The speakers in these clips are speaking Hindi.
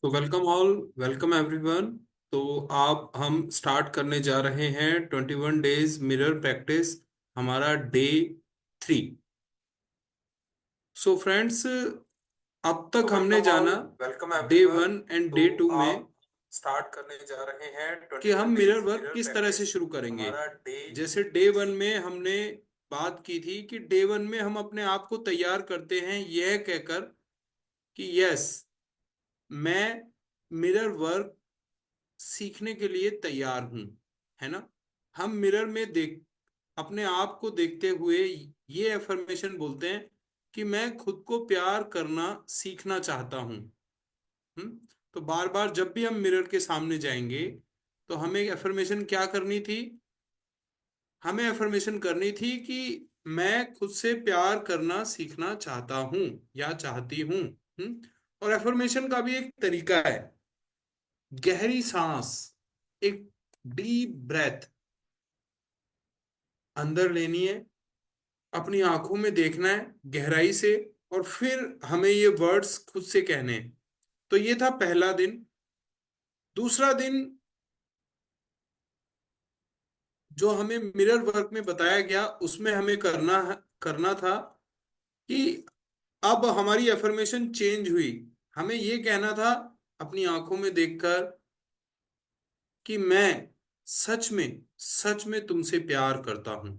तो वेलकम ऑल, वेलकम एवरीवन। तो आप हम स्टार्ट करने जा रहे हैं 21 डेज मिरर प्रैक्टिस, हमारा डे 3। सो फ्रेंड्स, अब तो तक हमने वेलकम ऑल, जाना welcome day everyone. One and तो डे 2 में आप स्टार्ट करने जा रहे हैं कि ट्वेंटी हम one mirror days work mirror किस तरह से प्रैक्टिस शुरू करेंगे। हमारा डे जैसे डे 1 में हमने बात की थी कि डे 1 में हम अपने आप को तैयार करते हैं यह कहकर कि यस, मैं मिरर वर्क सीखने के लिए तैयार हूं, है ना। हम मिरर में देख अपने आप को देखते हुए ये एफर्मेशन बोलते हैं कि मैं खुद को प्यार करना सीखना चाहता हूं। तो बार बार जब भी हम मिरर के सामने जाएंगे तो हमें एफर्मेशन क्या करनी थी। हमें एफर्मेशन करनी थी कि मैं खुद से प्यार करना सीखना चाहता हूं या चाहती हूं। और एफर्मेशन का भी एक तरीका है, गहरी सांस, एक डीप ब्रेथ अंदर लेनी है, अपनी आंखों में देखना है गहराई से, और फिर हमें ये वर्ड्स खुद से कहने हैं। तो ये था पहला दिन। दूसरा दिन जो हमें मिरर वर्क में बताया गया उसमें हमें करना था कि अब हमारी एफर्मेशन चेंज हुई। हमें ये कहना था अपनी आंखों में देखकर कि मैं सच में तुमसे प्यार करता हूं।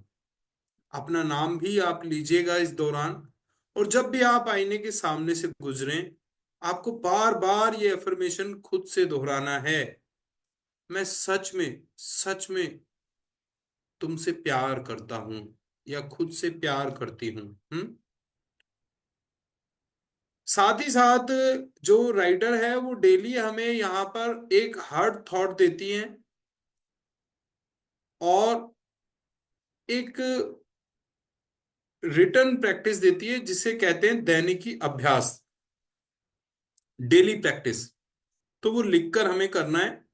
अपना नाम भी आप लीजिएगा इस दौरान, और जब भी आप आईने के सामने से गुजरें आपको बार बार ये अफर्मेशन खुद से दोहराना है। मैं सच में तुमसे प्यार करता हूं या खुद से प्यार करती हूँ। साथ ही साथ जो राइटर है वो डेली हमें यहाँ पर एक हार्ड थॉट देती है और एक रिटर्न प्रैक्टिस देती है जिसे कहते हैं दैनिकी अभ्यास, डेली प्रैक्टिस। तो वो लिखकर हमें करना है।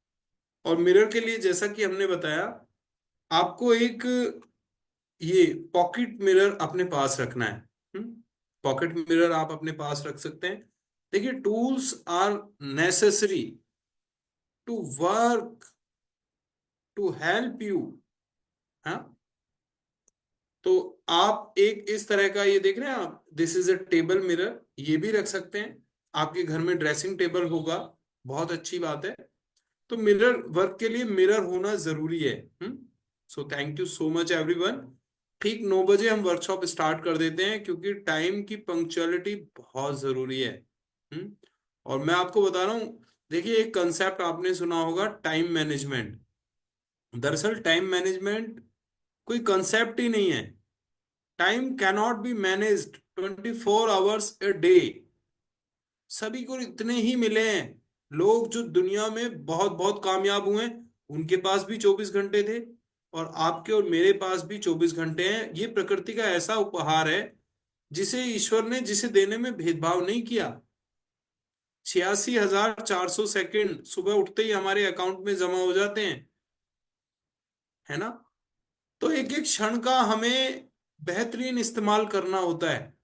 और मिरर के लिए जैसा कि हमने बताया, आपको एक ये पॉकेट मिरर अपने पास रखना है। पॉकेट मिरर आप अपने पास रख सकते हैं। देखिए, tools are necessary to work, to help you. हाँ, तो आप एक इस तरह का ये देख रहे हैं आप, this is a table mirror, ये भी रख सकते हैं। आपके घर में ड्रेसिंग टेबल होगा, बहुत अच्छी बात है। तो मिरर वर्क के लिए मिरर होना जरूरी है। सो thank you so much everyone. ठीक 9 बजे हम वर्कशॉप स्टार्ट कर देते हैं क्योंकि टाइम की पंक्चुअलिटी बहुत जरूरी है। हम्म और मैं आपको बता रहा हूं, देखिए एक कंसेप्ट आपने सुना होगा, टाइम मैनेजमेंट। दरअसल टाइम मैनेजमेंट कोई कंसेप्ट ही नहीं है। Time cannot be managed 24 hours a day. सभी को इतने ही मिले हैं। लोग जो दुनिया में बहुत बहुत कामयाब हुए हैं उनके पास भी 24 घंटे थे, और आपके और मेरे पास भी 24 घंटे हैं। ये प्रकृति का ऐसा उपहार है जिसे ईश्वर ने जिसे देने में भेदभाव नहीं किया। 86,400 सेकंड सुबह उठते ही हमारे अकाउंट में जमा हो जाते हैं, है ना। तो एक एक क्षण का हमें बेहतरीन इस्तेमाल करना होता है।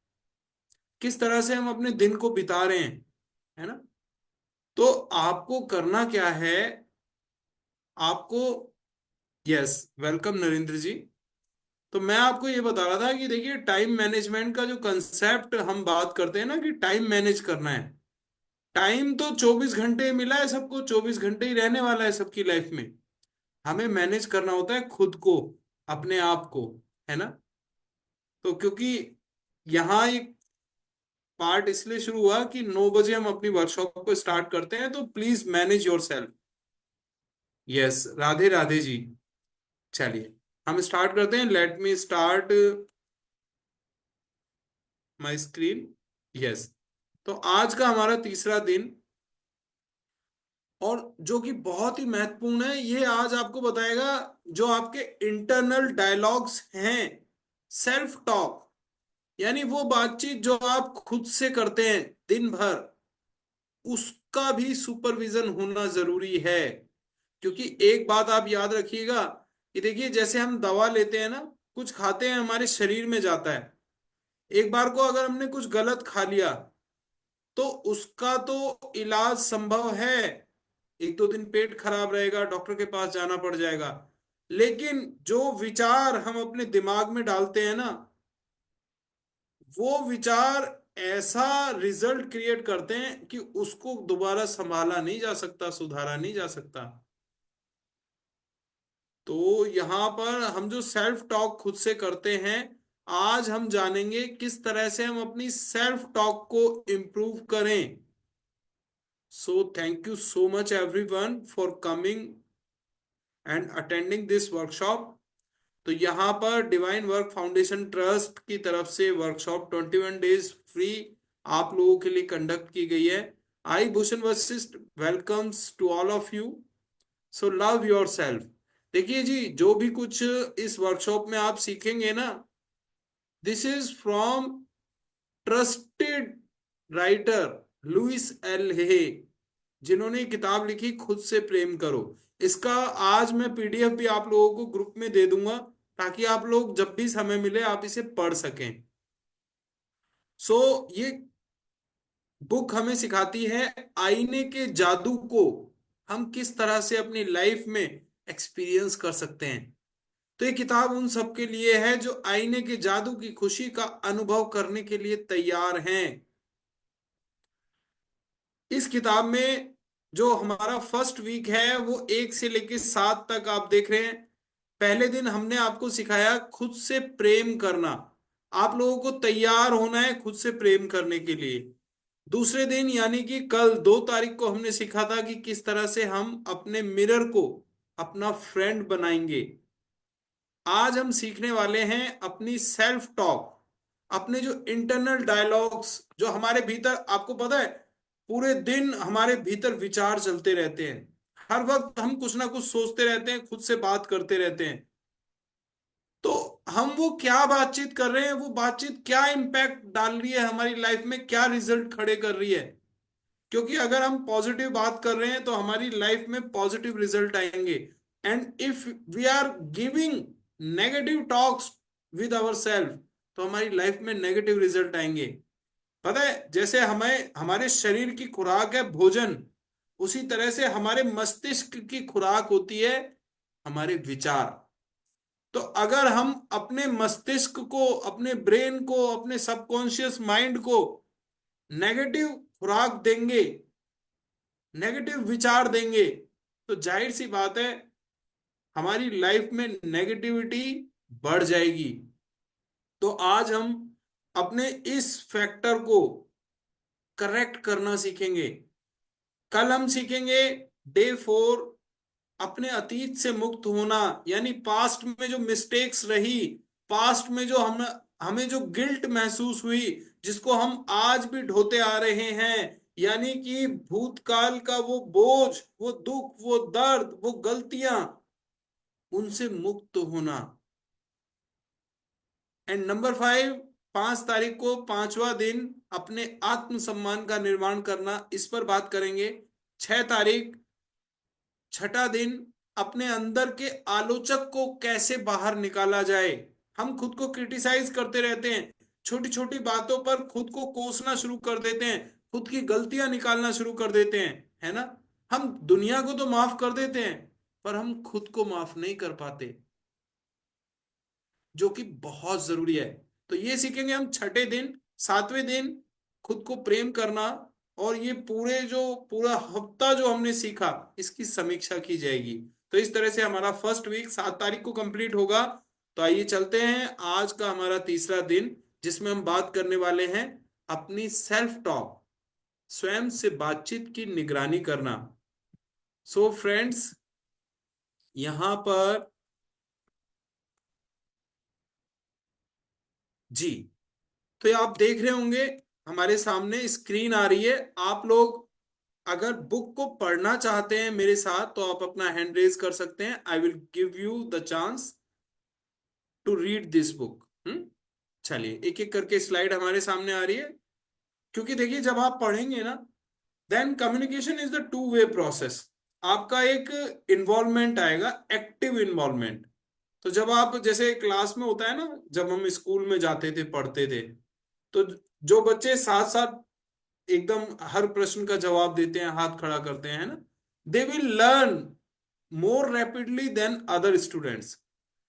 किस तरह से हम अपने दिन को बिता रहे हैं, है ना। तो आपको करना क्या है, आपको, यस, वेलकम नरेंद्र जी। तो मैं आपको ये बता रहा था कि देखिए टाइम मैनेजमेंट का जो कंसेप्ट हम बात करते हैं ना कि टाइम मैनेज करना है। टाइम तो 24 घंटे मिला है सबको, 24 घंटे ही रहने वाला है सबकी लाइफ में। हमें मैनेज करना होता है खुद को, अपने आप को, है ना। तो क्योंकि यहाँ एक पार्ट इसलिए शुरू हुआ कि 9 बजे हम अपनी वर्कशॉप को स्टार्ट करते हैं, तो please manage yourself. Yes, Radhe Radhe ji. चलिए हम स्टार्ट करते हैं। Let me start my screen. Yes, तो आज का हमारा तीसरा दिन, और जो कि बहुत ही महत्वपूर्ण है, ये आज आपको बताएगा जो आपके इंटरनल डायलॉग्स हैं, सेल्फ टॉक, यानी वो बातचीत जो आप खुद से करते हैं दिन भर, उसका भी सुपरविजन होना जरूरी है। क्योंकि एक बात आप याद रखिएगा कि देखिए जैसे हम दवा लेते हैं ना, कुछ खाते हैं हमारे शरीर में जाता है। एक बार को अगर हमने कुछ गलत खा लिया तो उसका तो इलाज संभव है। एक दो दिन पेट खराब रहेगा, डॉक्टर के पास जाना पड़ जाएगा। लेकिन जो विचार हम अपने दिमाग में डालते हैं ना, वो विचार ऐसा रिजल्ट क्रिएट करते हैं कि उसको दोबारा संभाला नहीं जा सकता, सुधारा नहीं जा सकता। तो यहां पर हम जो सेल्फ टॉक खुद से करते हैं, आज हम जानेंगे किस तरह से हम अपनी सेल्फ टॉक को इम्प्रूव करें। सो thank you so much everyone for coming and attending this workshop. तो यहाँ पर डिवाइन वर्क फाउंडेशन ट्रस्ट की तरफ से वर्कशॉप 21 डेज फ्री आप लोगों के लिए कंडक्ट की गई है। I Bhushan Vashishtha welcomes to all of you. So love your self. देखिए जी, जो भी कुछ इस वर्कशॉप में आप सीखेंगे ना, this is from trusted writer Louise L Hay, जिन्होंने किताब लिखी खुद से प्रेम करो। इसका आज मैं पीडीएफ भी आप लोगों को ग्रुप में दे दूंगा, ताकि आप लोग जब भी समय मिले आप इसे पढ़ सकें। सो ये बुक हमें सिखाती है आईने के जादू को हम किस तरह से अपनी लाइफ में एक्सपीरियंस कर सकते हैं। तो ये किताब उन सबके लिए है जो आईने के जादू की खुशी का अनुभव करने के लिए तैयार हैं। इस किताब में जो हमारा फर्स्ट वीक है वो 1 से लेकर 7 तक आप देख रहे हैं। पहले दिन हमने आपको सिखाया खुद से प्रेम करना। आप लोगों को तैयार होना है खुद से प्रेम करने के लिए। दूसरे दिन यानी कि कल 2 तारीख को हमने सीखा था कि किस तरह से हम अपने मिरर को अपना फ्रेंड बनाएंगे। आज हम सीखने वाले हैं अपनी सेल्फ टॉक, अपने जो इंटरनल डायलॉग्स जो हमारे भीतर, आपको पता है पूरे दिन हमारे भीतर विचार चलते रहते हैं। हर वक्त हम कुछ ना कुछ सोचते रहते हैं, खुद से बात करते रहते हैं। तो हम वो क्या बातचीत कर रहे हैं, वो बातचीत क्या इम्पैक्ट डाल रही है हमारी लाइफ में, क्या रिजल्ट खड़े कर रही है। क्योंकि अगर हम पॉजिटिव बात कर रहे हैं तो हमारी लाइफ में पॉजिटिव रिजल्ट आएंगे। And if we are giving negative talks with our self, तो हमारी लाइफ में नेगेटिव रिजल्ट आएंगे। पता है, जैसे हमें हमारे शरीर की खुराक है भोजन, उसी तरह से हमारे मस्तिष्क की खुराक होती है हमारे विचार। तो अगर हम अपने मस्तिष्क को, अपने ब्रेन को, अपने सबकॉन्शियस माइंड को नेगेटिव खुराक देंगे, नेगेटिव विचार देंगे, तो जाहिर सी बात है हमारी लाइफ में नेगेटिविटी बढ़ जाएगी। तो आज हम अपने इस फैक्टर को करेक्ट करना सीखेंगे। कल हम सीखेंगे डे 4 अपने अतीत से मुक्त होना, यानी पास्ट में जो मिस्टेक्स रही, पास्ट में जो हम हमें जो गिल्ट महसूस हुई, जिसको हम आज भी ढोते आ रहे हैं, यानी कि भूतकाल का वो बोझ, वो दुख, वो दर्द, वो गलतियां, उनसे मुक्त होना। एंड नंबर 5, 5 तारीख को 5वां दिन अपने आत्मसम्मान का निर्माण करना, इस पर बात करेंगे। 6 तारीख, छठा दिन, अपने अंदर के आलोचक को कैसे बाहर निकाला जाए। हम खुद को क्रिटिसाइज करते रहते हैं, छोटी छोटी बातों पर खुद को कोसना शुरू कर देते हैं, खुद की गलतियां निकालना शुरू कर देते हैं, है ना। हम दुनिया को तो माफ कर देते हैं, पर हम खुद को माफ नहीं कर पाते, जो कि बहुत जरूरी है। तो ये सीखेंगे हम छठे दिन। 7वें दिन खुद को प्रेम करना। और ये पूरा हफ्ता जो हमने सीखा, इसकी समीक्षा की जाएगी। तो इस तरह से हमारा फर्स्ट वीक 7 तारीख को कंप्लीट होगा। तो आइए चलते हैं आज का हमारा तीसरा दिन, जिसमें हम बात करने वाले हैं अपनी सेल्फ टॉक, स्वयं से बातचीत की निगरानी करना। सो फ्रेंड्स, यहां पर जी, तो ये आप देख रहे होंगे हमारे सामने स्क्रीन आ रही है। आप लोग अगर बुक को पढ़ना चाहते हैं मेरे साथ, तो आप अपना हैंड रेज कर सकते हैं। I will give you the chance to read this book. चलिए, एक एक करके स्लाइड हमारे सामने आ रही है। क्योंकि देखिए, जब आप पढ़ेंगे ना, then communication is the two way process. आपका एक इन्वॉल्वमेंट आएगा, एक्टिव इन्वॉल्वमेंट। तो जब आप, जैसे क्लास में होता है ना, जब हम स्कूल में जाते थे, पढ़ते थे, तो जो बच्चे साथ साथ एकदम हर प्रश्न का जवाब देते हैं, हाथ खड़ा करते हैं, है ना, they will learn more rapidly than other students.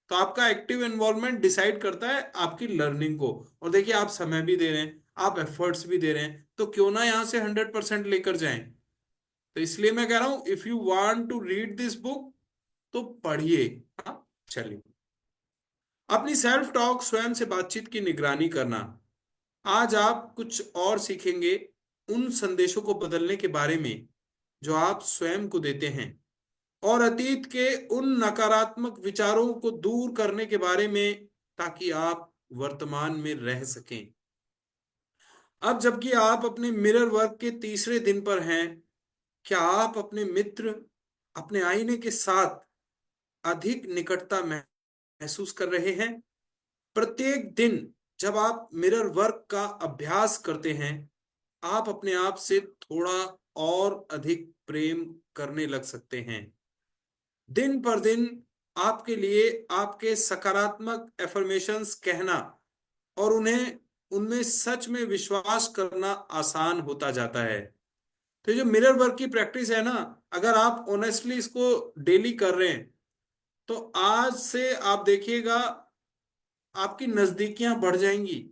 तो आपका एक्टिव इन्वॉल्वमेंट डिसाइड करता है आपकी लर्निंग को। और देखिए, आप समय भी दे रहे हैं, आप एफर्ट्स भी दे रहे हैं, तो क्यों ना यहां से 100% लेकर जाएं। तो इसलिए मैं कह रहा हूं, if you want to read this book तो पढ़िए। हाँ, चलिए। अपनी सेल्फ टॉक, स्वयं से बातचीत की निगरानी करना। आज आप कुछ और सीखेंगे उन संदेशों को बदलने के बारे में जो आप स्वयं को देते हैं, और अतीत के उन नकारात्मक विचारों को दूर करने के बारे में, ताकि आप वर्तमान में रह सकें। अब जबकि आप अपने मिरर वर्क के तीसरे दिन पर हैं, क्या आप अपने मित्र, अपने आईने के साथ अधिक निकटता महसूस कर रहे हैं? प्रत्येक दिन जब आप मिरर वर्क का अभ्यास करते हैं, आप अपने आप से थोड़ा और अधिक प्रेम करने लग सकते हैं। दिन पर दिन आपके लिए आपके सकारात्मक एफर्मेशंस कहना और उन्हें उनमें सच में विश्वास करना आसान होता जाता है। तो ये जो मिरर वर्क की प्रैक्टिस है ना, अगर आप ऑनेस्टली इसको डेली कर रहे हैं, तो आज से आप देखिएगा आपकी नजदीकियां बढ़ जाएंगी।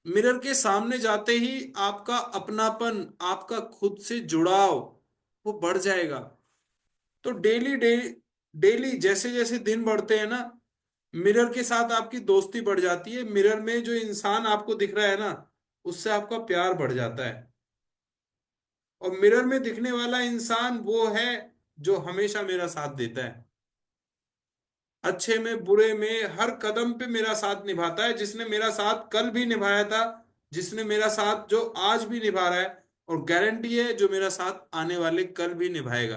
मिरर के सामने जाते ही आपका अपनापन, आपका खुद से जुड़ाव वो बढ़ जाएगा। तो डेली डेली डेली जैसे जैसे दिन बढ़ते हैं ना, मिरर के साथ आपकी दोस्ती बढ़ जाती है। मिरर में जो इंसान आपको दिख रहा है ना, उससे आपका प्यार बढ़ जाता है। और मिरर में दिखने वाला इंसान वो है जो हमेशा मेरा साथ देता है, अच्छे में बुरे में हर कदम पे मेरा साथ निभाता है, जिसने मेरा साथ कल भी निभाया था, जिसने मेरा साथ जो आज भी निभा रहा है, और गारंटी है जो मेरा साथ आने वाले कल भी निभाएगा।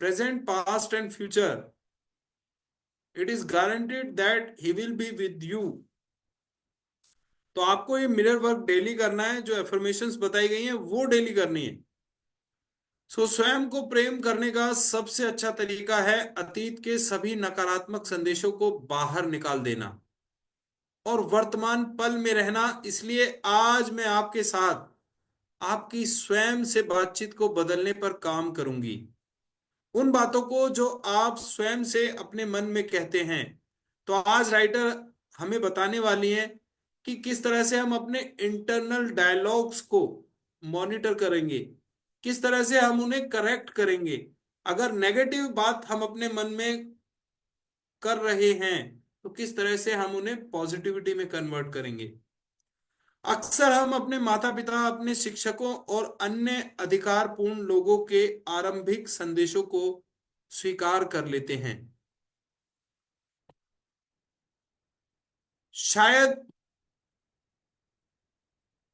Present, past and future, it is guaranteed that he will be with you. तो आपको ये मिरर वर्क डेली करना है, जो एफर्मेशंस बताई गई हैं वो डेली करनी है। स्वयं को प्रेम करने का सबसे अच्छा तरीका है अतीत के सभी नकारात्मक संदेशों को बाहर निकाल देना और वर्तमान पल में रहना। इसलिए आज मैं आपके साथ आपकी स्वयं से बातचीत को बदलने पर काम करूंगी। उन बातों को जो आप स्वयं से अपने मन में कहते हैं। तो आज राइटर हमें बताने वाली है कि किस तरह से हम अपने इंटरनल डायलॉग्स को मॉनिटर करेंगे, किस तरह से हम उन्हें करेक्ट करेंगे। अगर नेगेटिव बात हम अपने मन में कर रहे हैं, तो किस तरह से हम उन्हें पॉजिटिविटी में कन्वर्ट करेंगे। अक्सर हम अपने माता पिता, अपने शिक्षकों और अन्य अधिकारपूर्ण लोगों के आरंभिक संदेशों को स्वीकार कर लेते हैं। शायद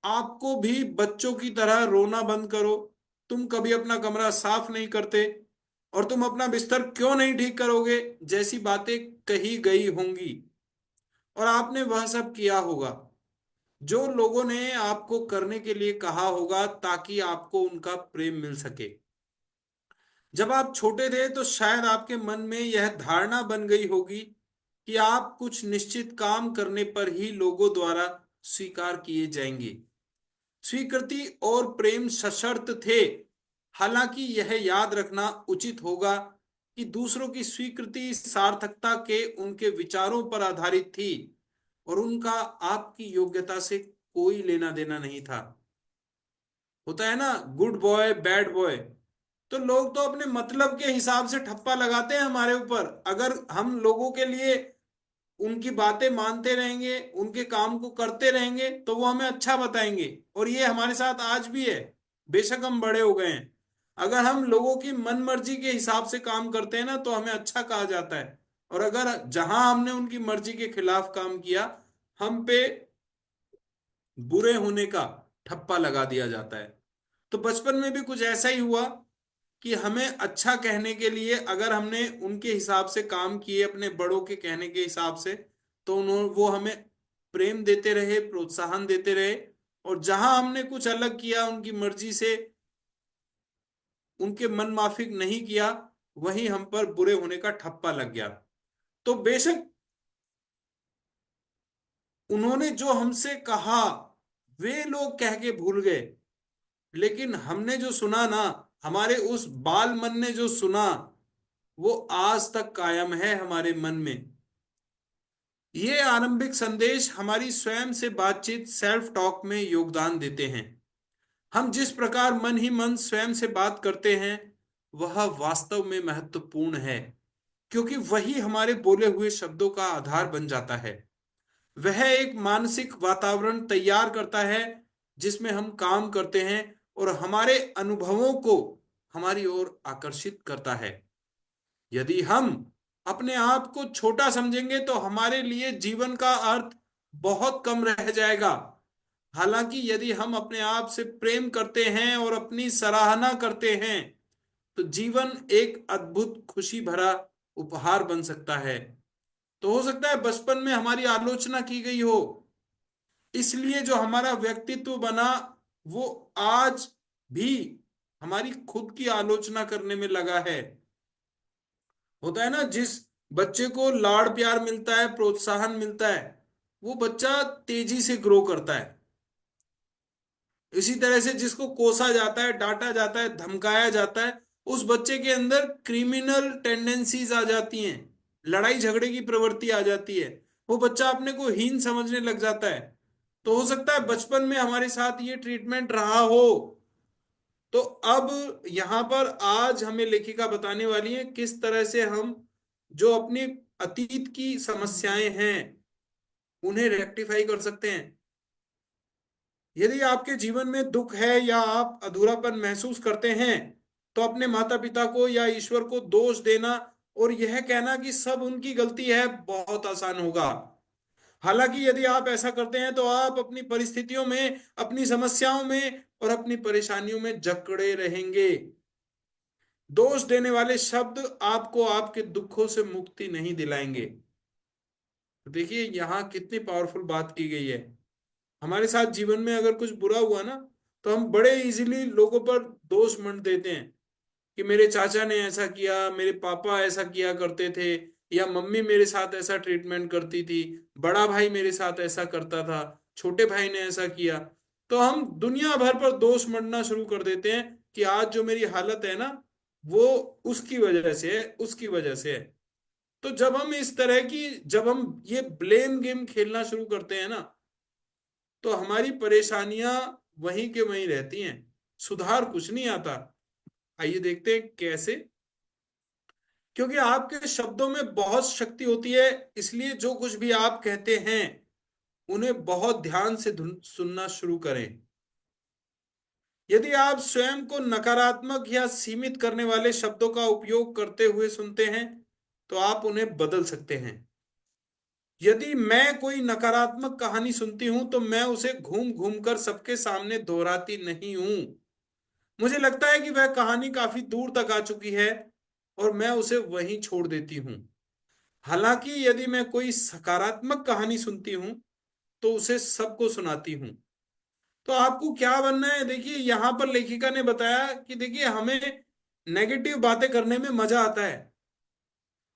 आपको भी बच्चों की तरह रोना बंद करो, तुम कभी अपना कमरा साफ नहीं करते, और तुम अपना बिस्तर क्यों नहीं ठीक करोगे जैसी बातें कही गई होंगी। और आपने वह सब किया होगा जो लोगों ने आपको करने के लिए कहा होगा, ताकि आपको उनका प्रेम मिल सके। जब आप छोटे थे तो शायद आपके मन में यह धारणा बन गई होगी कि आप कुछ निश्चित काम करने पर ही लोगों द्वारा स्वीकार किए जाएंगे। स्वीकृति और प्रेम सशर्त थे। हालांकि यह याद रखना उचित होगा कि दूसरों की स्वीकृति सार्थकता के उनके विचारों पर आधारित थी, और उनका आपकी योग्यता से कोई लेना देना नहीं था। होता है ना, गुड बॉय बैड बॉय। तो लोग तो अपने मतलब के हिसाब से ठप्पा लगाते हैं हमारे ऊपर। अगर हम लोगों के लिए उनकी बातें मानते रहेंगे, उनके काम को करते रहेंगे, तो वो हमें अच्छा बताएंगे। और ये हमारे साथ आज भी है, बेशक हम बड़े हो गए हैं। अगर हम लोगों की मन मर्जी के हिसाब से काम करते हैं ना, तो हमें अच्छा कहा जाता है। और अगर जहां हमने उनकी मर्जी के खिलाफ काम किया, हम पे बुरे होने का ठप्पा लगा दिया जाता है। तो बचपन में भी कुछ ऐसा ही हुआ कि हमें अच्छा कहने के लिए, अगर हमने उनके हिसाब से काम किए, अपने बड़ों के कहने के हिसाब से, तो उन्होंने वो हमें प्रेम देते रहे, प्रोत्साहन देते रहे। और जहां हमने कुछ अलग किया, उनकी मर्जी से, उनके मन माफिक नहीं किया, वहीं हम पर बुरे होने का ठप्पा लग गया। तो बेशक उन्होंने जो हमसे कहा वे लोग कह के भूल गए, लेकिन हमने जो सुना ना, हमारे उस बाल मन ने जो सुना, वो आज तक कायम है हमारे मन में। ये आरंभिक संदेश हमारी स्वयं से बातचीत, सेल्फ टॉक में योगदान देते हैं। हम जिस प्रकार मन ही मन स्वयं से बात करते हैं, वह वास्तव में महत्वपूर्ण है, क्योंकि वही हमारे बोले हुए शब्दों का आधार बन जाता है। वह एक मानसिक वातावरण तैयार करता है जिसमें हम काम करते हैं, और हमारे अनुभवों को हमारी ओर आकर्षित करता है। यदि हम अपने आप को छोटा समझेंगे तो हमारे लिए जीवन का अर्थ बहुत कम रह जाएगा। हालांकि यदि हम अपने आप से प्रेम करते हैं और अपनी सराहना करते हैं, तो जीवन एक अद्भुत खुशी भरा उपहार बन सकता है। तो हो सकता है बचपन में हमारी आलोचना की गई हो, इसलिए जो हमारा व्यक्तित्व बना, वो आज भी हमारी खुद की आलोचना करने में लगा है। होता है ना, जिस बच्चे को लाड़ प्यार मिलता है, प्रोत्साहन मिलता है, वो बच्चा तेजी से ग्रो करता है। इसी तरह से जिसको कोसा जाता है, डांटा जाता है, धमकाया जाता है, उस बच्चे के अंदर क्रिमिनल टेंडेंसीज आ जाती हैं, लड़ाई झगड़े की प्रवृत्ति आ जाती है। वो बच्चा अपने को हीन समझने लग जाता है। तो हो सकता है बचपन में हमारे साथ ये ट्रीटमेंट रहा हो। तो अब यहां पर आज हमें लेखिका बताने वाली है किस तरह से हम जो अपनी अतीत की समस्याएं हैं, उन्हें रेक्टिफाई कर सकते हैं। यदि आपके जीवन में दुख है या आप अधूरापन महसूस करते हैं, तो अपने माता पिता को या ईश्वर को दोष देना और यह कहना कि सब उनकी गलती है बहुत आसान होगा। हालांकि यदि आप ऐसा करते हैं तो आप अपनी परिस्थितियों में, अपनी समस्याओं में और अपनी परेशानियों में जकड़े रहेंगे। दोष देने वाले शब्द आपको आपके दुखों से मुक्ति नहीं दिलाएंगे। तो देखिए यहाँ कितनी पावरफुल बात की गई है। हमारे साथ जीवन में अगर कुछ बुरा हुआ ना, तो हम बड़े इजीली लोगों पर दोष मढ़ देते हैं कि मेरे चाचा ने ऐसा किया, मेरे पापा ऐसा किया करते थे, या मम्मी मेरे साथ ऐसा ट्रीटमेंट करती थी, बड़ा भाई मेरे साथ ऐसा करता था, छोटे भाई ने ऐसा किया। तो हम दुनिया भर पर दोष मढ़ना शुरू कर देते हैं कि आज जो मेरी हालत है ना, वो उसकी वजह से है, उसकी वजह से है। तो जब हम ये ब्लेम गेम खेलना शुरू करते हैं ना, तो हमारी परेशानियां वहीं के वहीं रहती हैं, सुधार कुछ नहीं आता। आइए देखते हैं कैसे। क्योंकि आपके शब्दों में बहुत शक्ति होती है, इसलिए जो कुछ भी आप कहते हैं, उन्हें बहुत ध्यान से सुनना शुरू करें। यदि आप स्वयं को नकारात्मक या सीमित करने वाले शब्दों का उपयोग करते हुए सुनते हैं, तो आप उन्हें बदल सकते हैं। यदि मैं कोई नकारात्मक कहानी सुनती हूं, तो मैं उसे घूम घूम कर सबके सामने दोहराती नहीं हूं। मुझे लगता है कि वह कहानी काफी दूर तक आ चुकी है, और मैं उसे वहीं छोड़ देती हूँ। हालांकि यदि मैं कोई सकारात्मक कहानी सुनती हूँ, तो उसे सबको सुनाती हूँ। तो आपको क्या बनना है, देखिए यहां पर लेखिका ने बताया कि देखिए हमें नेगेटिव बातें करने में मजा आता है।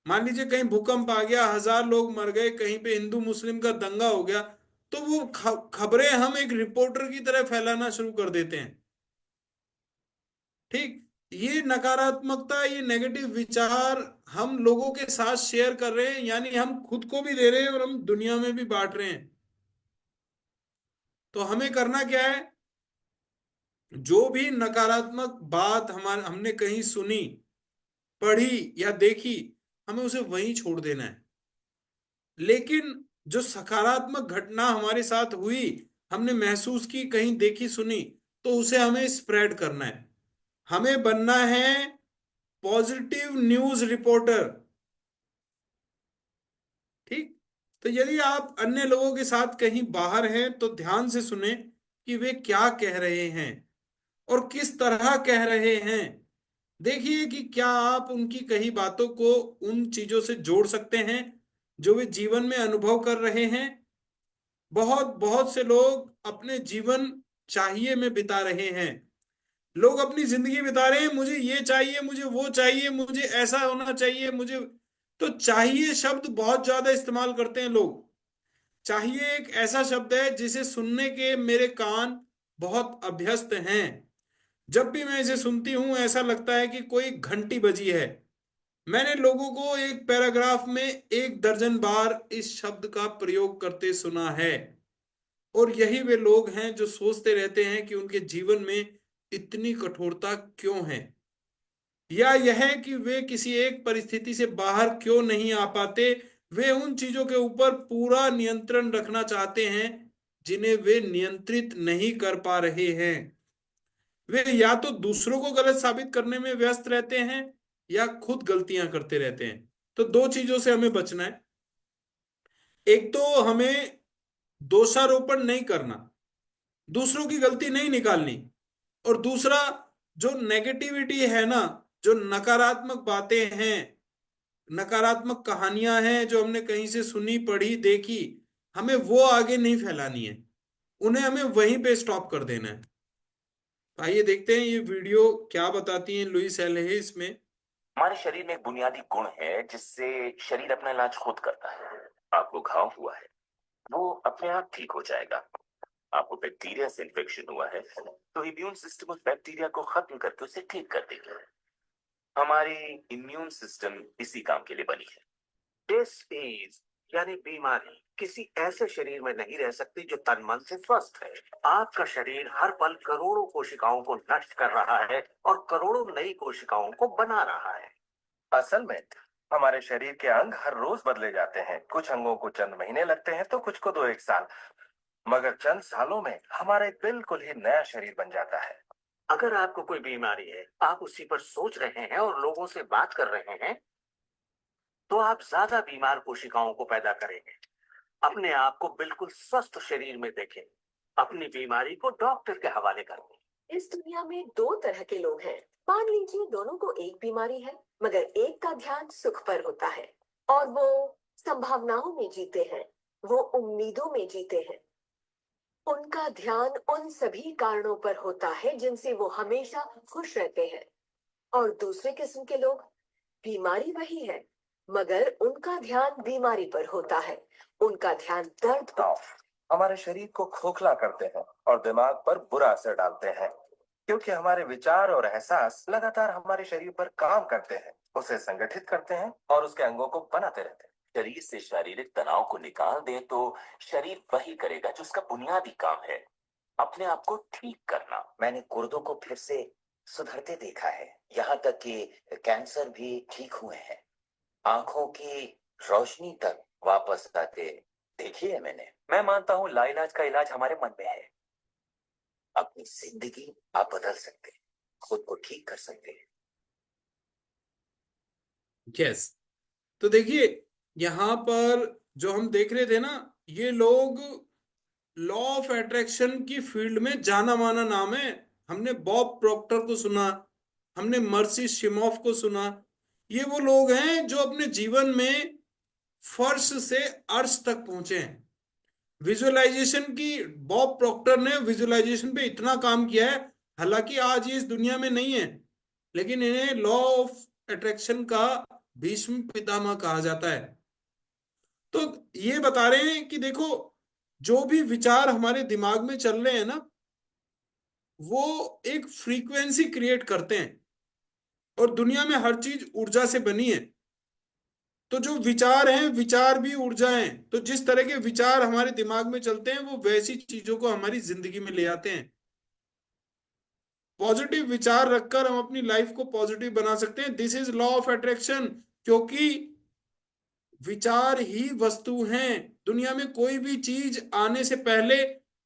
मान लीजिए कहीं भूकंप आ गया, 1,000 लोग मर गए, कहीं पे हिंदू मुस्लिम का दंगा हो गया, तो वो खबरें हम एक रिपोर्टर की तरह फैलाना शुरू कर देते हैं। ठीक, ये नकारात्मकता, ये नेगेटिव विचार हम लोगों के साथ शेयर कर रहे हैं, यानी हम खुद को भी दे रहे हैं और हम दुनिया में भी बांट रहे हैं। तो हमें करना क्या है, जो भी नकारात्मक बात हमने कहीं सुनी, पढ़ी या देखी, हमें उसे वहीं छोड़ देना है। लेकिन जो सकारात्मक घटना हमारे साथ हुई, हमने महसूस की, कहीं देखी सुनी, तो उसे हमें स्प्रेड करना है। हमें बनना है पॉजिटिव न्यूज रिपोर्टर। ठीक। तो यदि आप अन्य लोगों के साथ कहीं बाहर हैं, तो ध्यान से सुने कि वे क्या कह रहे हैं और किस तरह कह रहे हैं। देखिए कि क्या आप उनकी कही बातों को उन चीजों से जोड़ सकते हैं जो वे जीवन में अनुभव कर रहे हैं। बहुत बहुत से लोग अपने जीवन चाहिए में बिता रहे हैं। लोग अपनी जिंदगी बिता रहे हैं, मुझे ये चाहिए, मुझे वो चाहिए, मुझे ऐसा होना चाहिए, मुझे। तो चाहिए शब्द बहुत ज्यादा इस्तेमाल करते हैं लोग। चाहिए एक ऐसा शब्द है जिसे सुनने के मेरे कान बहुत अभ्यस्त हैं। जब भी मैं इसे सुनती हूं ऐसा लगता है कि कोई घंटी बजी है। मैंने लोगों को एक पैराग्राफ में 1 दर्जन बार इस शब्द का प्रयोग करते सुना है। और यही वे लोग हैं जो सोचते रहते हैं कि उनके जीवन में इतनी कठोरता क्यों है, या यह कि वे किसी एक परिस्थिति से बाहर क्यों नहीं आ पाते। वे उन चीजों के ऊपर पूरा नियंत्रण रखना चाहते हैं जिन्हें वे नियंत्रित नहीं कर पा रहे हैं। वे या तो दूसरों को गलत साबित करने में व्यस्त रहते हैं या खुद गलतियां करते रहते हैं। तो दो चीजों से हमें बचना है। एक तो हमें दोषारोपण नहीं करना, दूसरों की गलती नहीं निकालनी। और दूसरा, जो नेगेटिविटी है ना, जो नकारात्मक बातें हैं, नकारात्मक कहानियां हैं जो हमने कहीं से सुनी पढ़ी देखी, हमें वो आगे नहीं फैलानी है। उन्हें हमें वहीं पे स्टॉप कर देना है। आइए देखते हैं ये वीडियो क्या बताती है लुइस एल्हे इसमें। हमारे शरीर में एक बुनियादी गुण है जिससे शरीर अपना इलाज खुद करता है। आपको घाव हुआ है, वो अपने आप ठीक हो जाएगा। आपको बैक्टीरिया से इन्फेक्शन हुआ है, तो इम्यून सिस्टम उस बैक्टीरिया को खत्म करके उसे ठीक कर देगा। हमारी इम्यून सिस्टम इसी काम के लिए बनी है। डिसीज यानी बीमारी किसी ऐसे शरीर में नहीं रह सकती जो तन मन से स्वस्थ है। आपका शरीर हर पल करोड़ों कोशिकाओं को नष्ट कर रहा है और करोड़ों नई कोशिकाओं को बना रहा है। असल में हमारे शरीर के अंग हर रोज बदले जाते हैं। कुछ अंगों को चंद महीने लगते हैं तो कुछ को 2-1 साल, मगर चंद सालों में हमारा एक बिल्कुल ही नया शरीर बन जाता है। अगर आपको कोई बीमारी है, आप उसी पर सोच रहे हैं और लोगों से बात कर रहे हैं, तो आप ज्यादा बीमार कोशिकाओं को पैदा करेंगे। अपने आप को बिल्कुल स्वस्थ शरीर में देखें, अपनी बीमारी को डॉक्टर के हवाले कर दें। इस दुनिया में दो तरह के लोग हैं। मान लीजिए दोनों को एक बीमारी है, मगर एक का ध्यान सुख पर होता है और वो संभावनाओं में जीते हैं, वो उम्मीदों में जीते हैं। उनका ध्यान उन सभी कारणों पर होता है जिनसे वो हमेशा खुश रहते हैं। और दूसरे किस्म के लोग, बीमारी वही है, मगर उनका ध्यान बीमारी पर होता है, उनका ध्यान दर्द पर। हमारे शरीर को खोखला करते हैं और दिमाग पर बुरा असर डालते हैं, क्योंकि हमारे विचार और एहसास लगातार हमारे शरीर पर काम करते हैं, उसे संगठित करते हैं और उसके अंगों को बनाते रहते हैं। शरीर से शारीरिक तनाव को निकाल दे तो शरीर वही करेगा जो उसका बुनियादी काम है, अपने आप को ठीक करना। मैंने गुर्दों को फिर से सुधरते देखा है, यहाँ तक कि कैंसर भी ठीक हुए हैं। आंखों की रोशनी तक वापस आते देखी है मैंने। मैं मानता हूँ लाइलाज का इलाज हमारे मन में है। अपनी जिंदगी आप बदल सकते हैं, खुद को ठीक कर सकते हैं। यस। तो देखिए यहां पर जो हम देख रहे थे ना, ये लोग लॉ ऑफ अट्रैक्शन की फील्ड में जाना माना नाम है। हमने बॉब प्रॉक्टर को सुना, हमने मर्सी शिमोफ को सुना। ये वो लोग हैं जो अपने जीवन में फर्श से अर्श तक पहुंचे हैं। विजुअलाइजेशन की, बॉब प्रॉक्टर ने विजुअलाइजेशन पे इतना काम किया है, हालांकि आज ये इस दुनिया में नहीं है, लेकिन इन्हें लॉ ऑफ अट्रैक्शन का भीष्म पितामह कहा जाता है। तो ये बता रहे हैं कि देखो, जो भी विचार हमारे दिमाग में चल रहे हैं ना, वो एक फ्रीक्वेंसी क्रिएट करते हैं। और दुनिया में हर चीज ऊर्जा से बनी है। तो जो विचार हैं, विचार भी ऊर्जा हैं। तो जिस तरह के विचार हमारे दिमाग में चलते हैं वो वैसी चीजों को हमारी जिंदगी में ले आते हैं। पॉजिटिव विचार रखकर हम अपनी लाइफ को पॉजिटिव बना सकते हैं। This is law of attraction. क्योंकि विचार ही वस्तु हैं। दुनिया में कोई भी चीज आने से पहले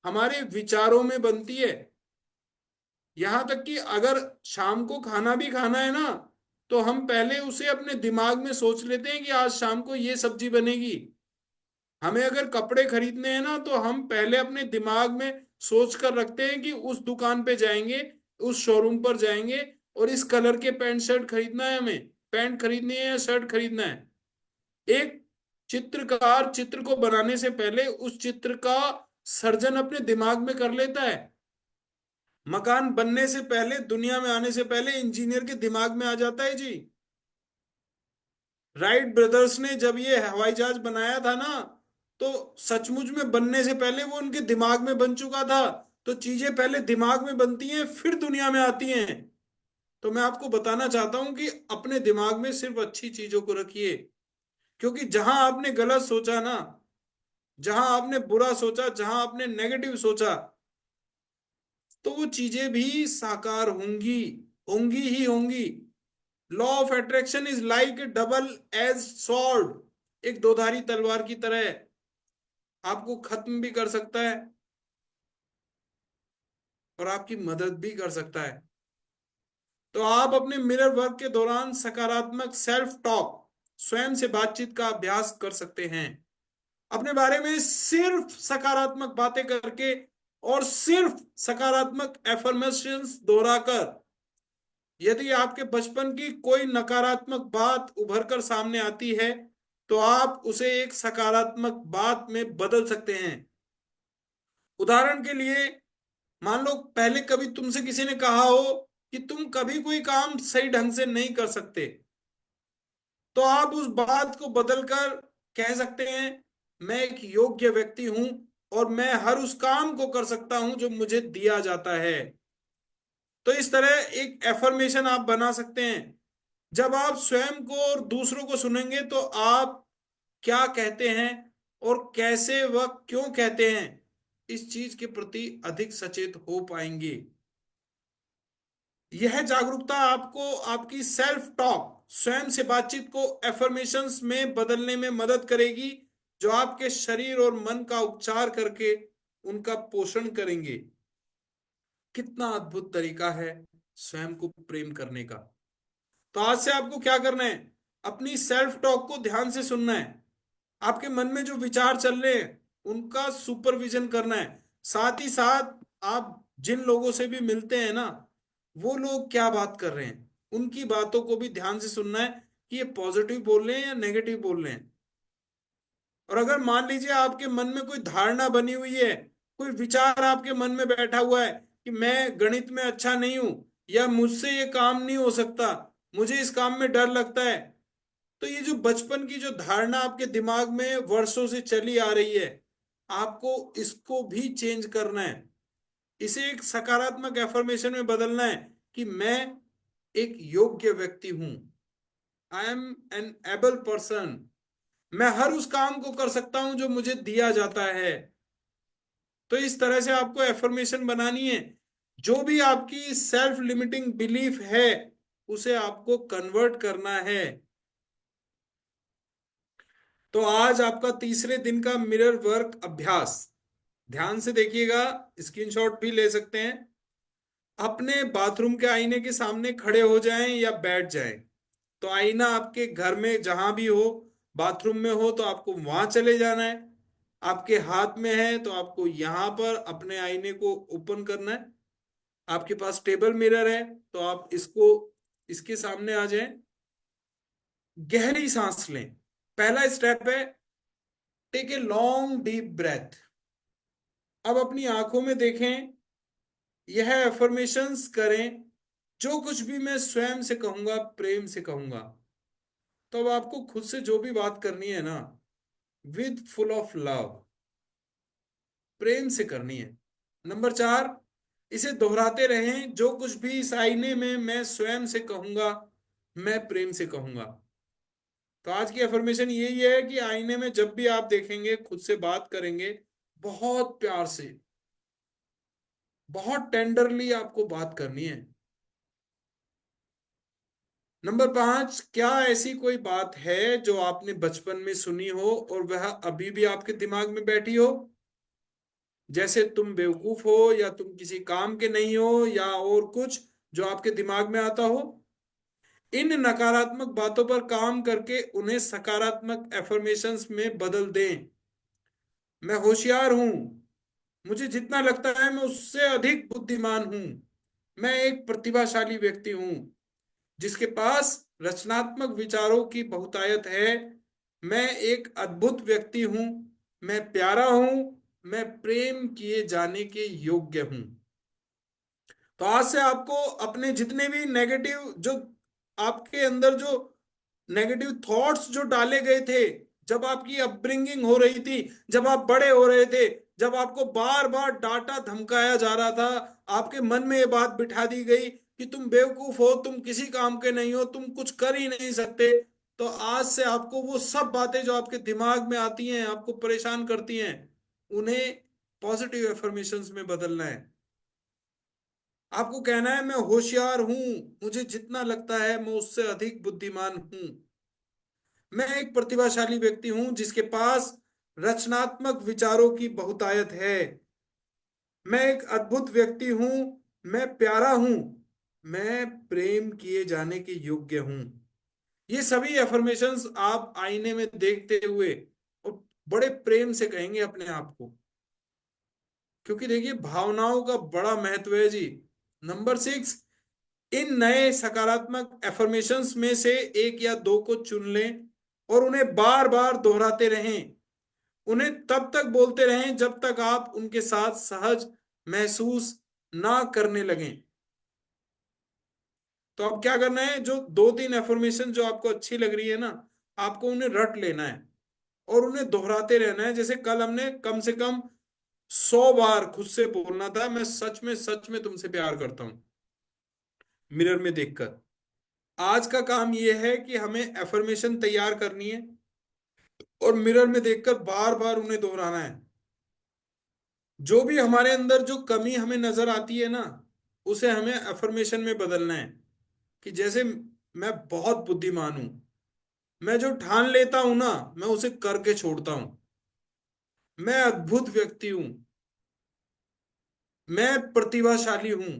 हमारे विचारों में बनती है। यहां तक कि अगर शाम को खाना भी खाना है ना, तो हम पहले उसे अपने दिमाग में सोच लेते हैं कि आज शाम को ये सब्जी बनेगी। हमें अगर कपड़े खरीदने हैं ना, तो हम पहले अपने दिमाग में सोच कर रखते हैं कि उस दुकान पे जाएंगे, उस शोरूम पर जाएंगे और इस कलर के पैंट शर्ट खरीदना है, हमें पैंट खरीदनी है या शर्ट खरीदना है। एक चित्रकार चित्र को बनाने से पहले उस चित्र का सर्जन अपने दिमाग में कर लेता है। मकान बनने से पहले, दुनिया में आने से पहले इंजीनियर के दिमाग में आ जाता है जी। राइट ब्रदर्स ने जब ये हवाई जहाज बनाया था ना, तो सचमुच में बनने से पहले वो उनके दिमाग में बन चुका था। तो चीजें पहले दिमाग में बनती हैं फिर दुनिया में आती हैं। तो मैं आपको बताना चाहता हूं कि अपने दिमाग में सिर्फ अच्छी चीजों को रखिए, क्योंकि जहां आपने गलत सोचा ना, जहां आपने बुरा सोचा, जहां आपने नेगेटिव सोचा, तो वो चीजें भी साकार होंगी, होंगी ही होंगी। Law of attraction is like A double edge sword, एक दोधारी तलवार की तरह है। आपको खत्म भी कर सकता है और आपकी मदद भी कर सकता है। तो आप अपने मिरर वर्क के दौरान सकारात्मक सेल्फ टॉक, स्वयं से बातचीत का अभ्यास कर सकते हैं। अपने बारे में सिर्फ सकारात्मक बातें करके और सिर्फ सकारात्मक एफर्मेशंस दोहराकर, यदि आपके बचपन की कोई नकारात्मक बात उभर कर सामने आती है तो आप उसे एक सकारात्मक बात में बदल सकते हैं। उदाहरण के लिए, मान लो पहले कभी तुमसे किसी ने कहा हो कि तुम कभी कोई काम सही ढंग से नहीं कर सकते, तो आप उस बात को बदलकर कह सकते हैं, मैं एक योग्य व्यक्ति हूं और मैं हर उस काम को कर सकता हूं जो मुझे दिया जाता है। तो इस तरह एक एफर्मेशन आप बना सकते हैं। जब आप स्वयं को और दूसरों को सुनेंगे तो आप क्या कहते हैं और कैसे वह क्यों कहते हैं, इस चीज के प्रति अधिक सचेत हो पाएंगे। यह जागरूकता आपको आपकी सेल्फ टॉक, स्वयं से बातचीत को एफर्मेशंस में बदलने में मदद करेगी, जो आपके शरीर और मन का उपचार करके उनका पोषण करेंगे। कितना अद्भुत तरीका है स्वयं को प्रेम करने का। तो आज से आपको क्या करना है, अपनी सेल्फ टॉक को ध्यान से सुनना है। आपके मन में जो विचार चल रहे हैं उनका सुपरविजन करना है। साथ ही साथ आप जिन लोगों से भी मिलते हैं ना, वो लोग क्या बात कर रहे हैं, उनकी बातों को भी ध्यान से सुनना है कि ये पॉजिटिव बोल रहे हैं या नेगेटिव बोल रहे हैं। और अगर मान लीजिए आपके मन में कोई धारणा बनी हुई है, कोई विचार आपके मन में बैठा हुआ है कि मैं गणित में अच्छा नहीं हूं, या मुझसे ये काम नहीं हो सकता, मुझे इस काम में डर लगता है, तो ये जो बचपन की जो धारणा आपके दिमाग में वर्षों से चली आ रही है, आपको इसको भी चेंज करना है। इसे एक सकारात्मक एफर्मेशन में बदलना है कि मैं एक योग्य व्यक्ति हूं, I am an able person, मैं हर उस काम को कर सकता हूं जो मुझे दिया जाता है। तो इस तरह से आपको एफर्मेशन बनानी है। जो भी आपकी सेल्फ लिमिटिंग बिलीफ है उसे आपको कन्वर्ट करना है। तो आज आपका तीसरे दिन का मिरर वर्क अभ्यास, ध्यान से देखिएगा, स्क्रीनशॉट भी ले सकते हैं। अपने बाथरूम के आईने के सामने खड़े हो जाएं या बैठ जाएं। तो आईना आपके घर में जहां भी हो, बाथरूम में हो तो आपको वहां चले जाना है, आपके हाथ में है तो आपको यहां पर अपने आईने को ओपन करना है। आपके पास टेबल मिरर है तो आप इसको, इसके सामने आ जाएं। गहरी सांस लें। पहला स्टेप है take a long deep breath. अब अपनी आंखों में देखें, यह एफर्मेशंस करें, जो कुछ भी मैं स्वयं से कहूंगा प्रेम से कहूंगा। तो अब आपको खुद से जो भी बात करनी है ना, विद फुल ऑफ लव, प्रेम से करनी है। नंबर 4, इसे दोहराते रहें, जो कुछ भी इस आईने में मैं स्वयं से कहूंगा मैं प्रेम से कहूंगा। तो आज की एफर्मेशन यही है कि आईने में जब भी आप देखेंगे खुद से बात करेंगे, बहुत प्यार से, बहुत टेंडरली आपको बात करनी है। नंबर 5, क्या ऐसी कोई बात है जो आपने बचपन में सुनी हो और वह अभी भी आपके दिमाग में बैठी हो, जैसे तुम बेवकूफ हो या तुम किसी काम के नहीं हो या और कुछ जो आपके दिमाग में आता हो। इन नकारात्मक बातों पर काम करके उन्हें सकारात्मक एफर्मेशंस में बदल दें। मैं होशियार हूं, मुझे जितना लगता है मैं उससे अधिक बुद्धिमान हूं, मैं एक प्रतिभाशाली व्यक्ति हूं जिसके पास रचनात्मक विचारों की बहुतायत है, मैं एक अद्भुत व्यक्ति हूं, मैं प्यारा हूं, मैं प्रेम किए जाने के योग्य हूं। तो आज से आपको अपने जितने भी नेगेटिव, जो आपके अंदर जो नेगेटिव थॉट्स जो डाले गए थे, जब आपकी अपब्रिंगिंग हो रही थी, जब आप बड़े हो रहे थे, जब आपको बार बार डांटा धमकाया जा रहा था, आपके मन में ये बात बिठा दी गई कि तुम बेवकूफ हो, तुम किसी काम के नहीं हो, तुम कुछ कर ही नहीं सकते, तो आज से आपको वो सब बातें जो आपके दिमाग में आती हैं, आपको परेशान करती हैं, उन्हें पॉजिटिव एफर्मेशंस में बदलना है। आपको कहना है मैं होशियार हूं, मुझे जितना लगता है मैं उससे अधिक बुद्धिमान हूं, मैं एक प्रतिभाशाली व्यक्ति हूं जिसके पास रचनात्मक विचारों की बहुतायत है, मैं एक अद्भुत व्यक्ति हूं, मैं प्यारा हूं, मैं प्रेम किए जाने के योग्य हूं। ये सभी एफर्मेशंस आप आईने में देखते हुए और बड़े प्रेम से कहेंगे अपने आप को, क्योंकि देखिए भावनाओं का बड़ा महत्व है जी। नंबर 6, इन नए सकारात्मक एफर्मेशंस में से एक या दो को चुन लें और उन्हें बार बार दोहराते रहें। उन्हें तब तक बोलते रहें जब तक आप उनके साथ सहज महसूस ना करने लगें। तो अब क्या करना है, जो 2-3 एफर्मेशन जो आपको अच्छी लग रही है ना, आपको उन्हें रट लेना है और उन्हें दोहराते रहना है। जैसे कल हमने कम से कम 100 बार खुद से बोलना था, मैं सच में तुमसे प्यार करता हूं, मिरर में देखकर। आज का काम यह है कि हमें एफर्मेशन तैयार करनी है और मिरर में देखकर बार बार उन्हें दोहराना है। जो भी हमारे अंदर जो कमी हमें नजर आती है ना, उसे हमें एफर्मेशन में बदलना है। कि जैसे मैं बहुत बुद्धिमान हूं, मैं जो ठान लेता हूं ना, मैं उसे करके छोड़ता हूं, मैं अद्भुत व्यक्ति हूं, मैं प्रतिभाशाली हूं,